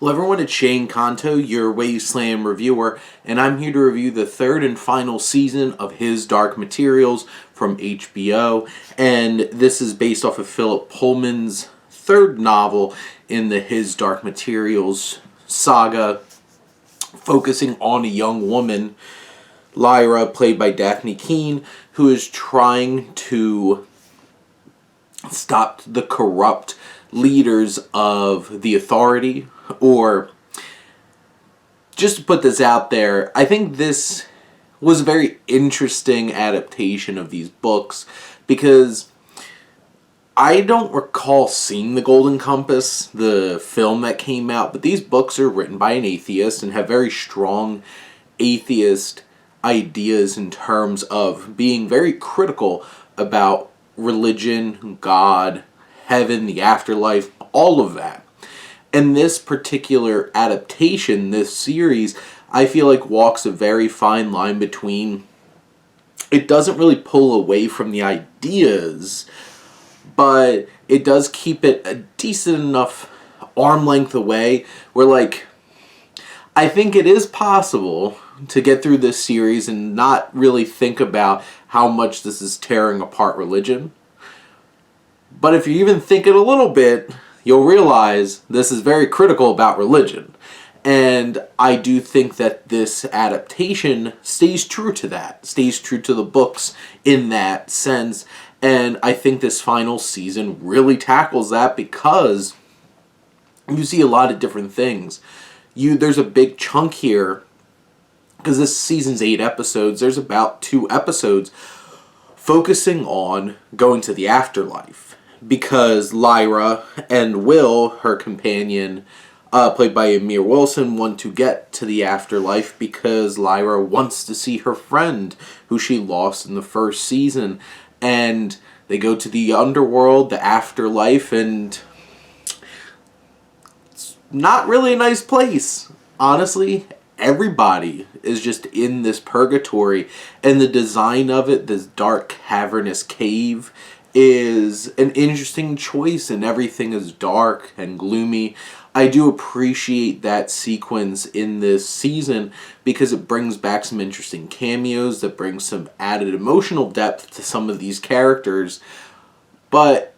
Hello everyone, it's Shane Kanto, your Wasteland reviewer, and I'm here to review the third and final season of His Dark Materials from HBO, and this is based off of Philip Pullman's third novel in the His Dark Materials saga, focusing on a young woman, Lyra, played by Daphne Keane, who is trying to stop the corrupt leaders of the authority. Or, just to put this out there, I think this was a very interesting adaptation of these books because I don't recall seeing The Golden Compass, the film that came out, but these books are written by an atheist and have very strong atheist ideas in terms of being very critical about religion, God, heaven, the afterlife, all of that. And this particular adaptation, this series, I feel like walks a very fine line between, it doesn't really pull away from the ideas, but it does keep it a decent enough arm length away where, like, I think it is possible to get through this series and not really think about how much this is tearing apart religion. But if you even think it a little bit, you'll realize this is very critical about religion. And I do think that this adaptation stays true to that, stays true to the books in that sense. And I think this final season really tackles that because you see a lot of different things. There's a big chunk here, because this season's 8 episodes, there's about 2 episodes focusing on going to the afterlife. Because Lyra and Will, her companion, played by Amir Wilson, want to get to the afterlife because Lyra wants to see her friend who she lost in the first season. And they go to the underworld, the afterlife, and it's not really a nice place. Honestly, everybody is just in this purgatory. And the design of it, this dark, cavernous cave, is an interesting choice, and everything is dark and gloomy. I do appreciate that sequence in this season because it brings back some interesting cameos that bring some added emotional depth to some of these characters. But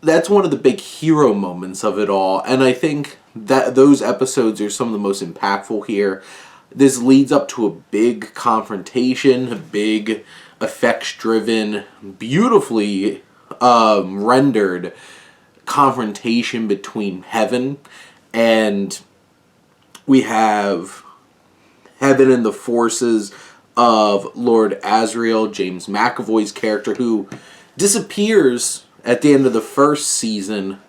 that's one of the big hero moments of it all, and I think that those episodes are some of the most impactful here. This leads up to a big confrontation, a big effects-driven, beautifully rendered confrontation between heaven, and we have heaven and the forces of Lord Azrael, James McAvoy's character, who disappears at the end of the first season,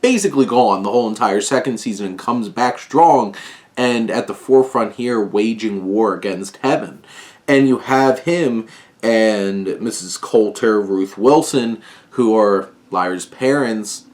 basically gone the whole entire second season, and comes back strong and at the forefront here waging war against heaven. And you have him and Mrs. Coulter, Ruth Wilson, who are Lyra's parents,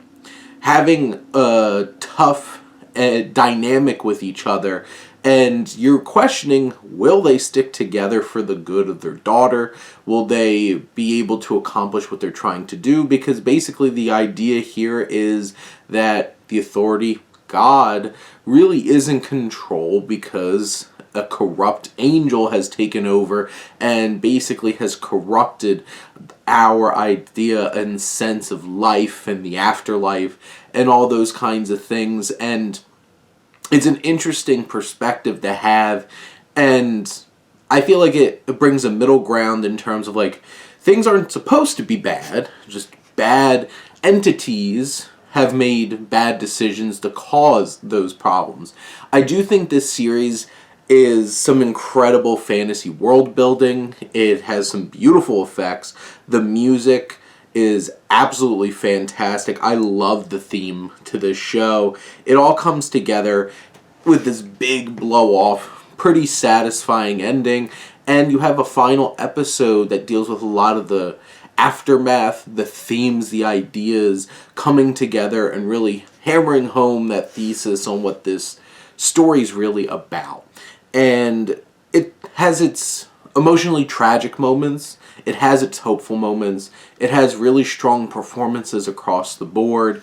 having a tough dynamic with each other. And you're questioning, will they stick together for the good of their daughter? Will they be able to accomplish what they're trying to do? Because basically the idea here is that the authority, God, really is in control because a corrupt angel has taken over and basically has corrupted our idea and sense of life and the afterlife and all those kinds of things. And it's an interesting perspective to have, and I feel like it brings a middle ground in terms of, like, things aren't supposed to be bad, just bad entities have made bad decisions to cause those problems. I do think this series is some incredible fantasy world building. It has some beautiful effects. The music is absolutely fantastic. I love the theme to this show. It all comes together with this big blow-off, pretty satisfying ending, and you have a final episode that deals with a lot of the aftermath, the themes, the ideas coming together and really hammering home that thesis on what this story's really about. And it has its emotionally tragic moments, it has its hopeful moments, it has really strong performances across the board,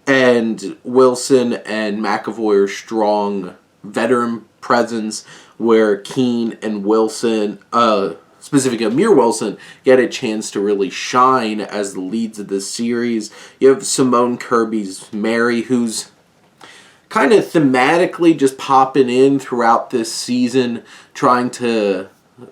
and Wilson and McAvoy are strong veteran presence, where Keane and Wilson, specifically Amir Wilson, get a chance to really shine as the leads of this series. You have Simone Kirby's Mary, who's kind of thematically just popping in throughout this season, trying to...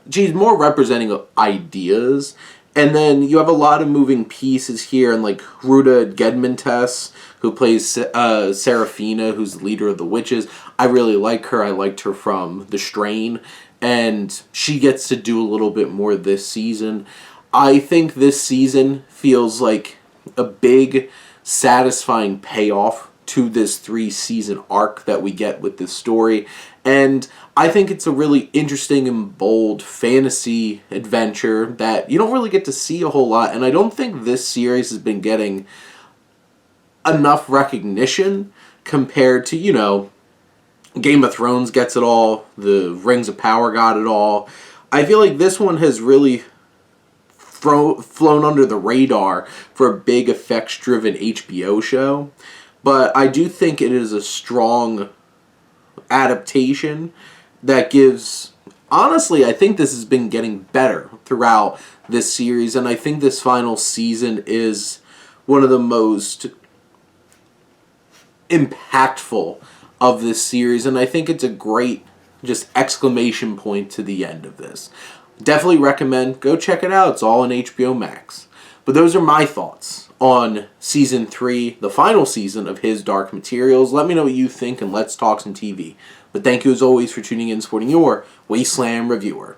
She's more representing ideas. And then you have a lot of moving pieces here, and like Ruta Gedmontes, who plays Serafina, who's the leader of the witches. I really like her. I liked her from The Strain, and she gets to do a little bit more this season. I think this season feels like a big, satisfying payoff to this 3-season arc that we get with this story. And I think it's a really interesting and bold fantasy adventure that you don't really get to see a whole lot. And I don't think this series has been getting enough recognition compared to, you know, Game of Thrones gets it all, the Rings of Power got it all. I feel like this one has really flown under the radar for a big effects-driven HBO show. But I do think it is a strong adaptation that gives... Honestly, I think this has been getting better throughout this series, and I think this final season is one of the most impactful of this series, and I think it's a great just exclamation point to the end of this. Definitely recommend. Go check it out. It's all on HBO Max. But those are my thoughts on Season 3, the final season of His Dark Materials. Let me know what you think, and let's talk some TV. But thank you as always for tuning in and supporting your Wasteland reviewer.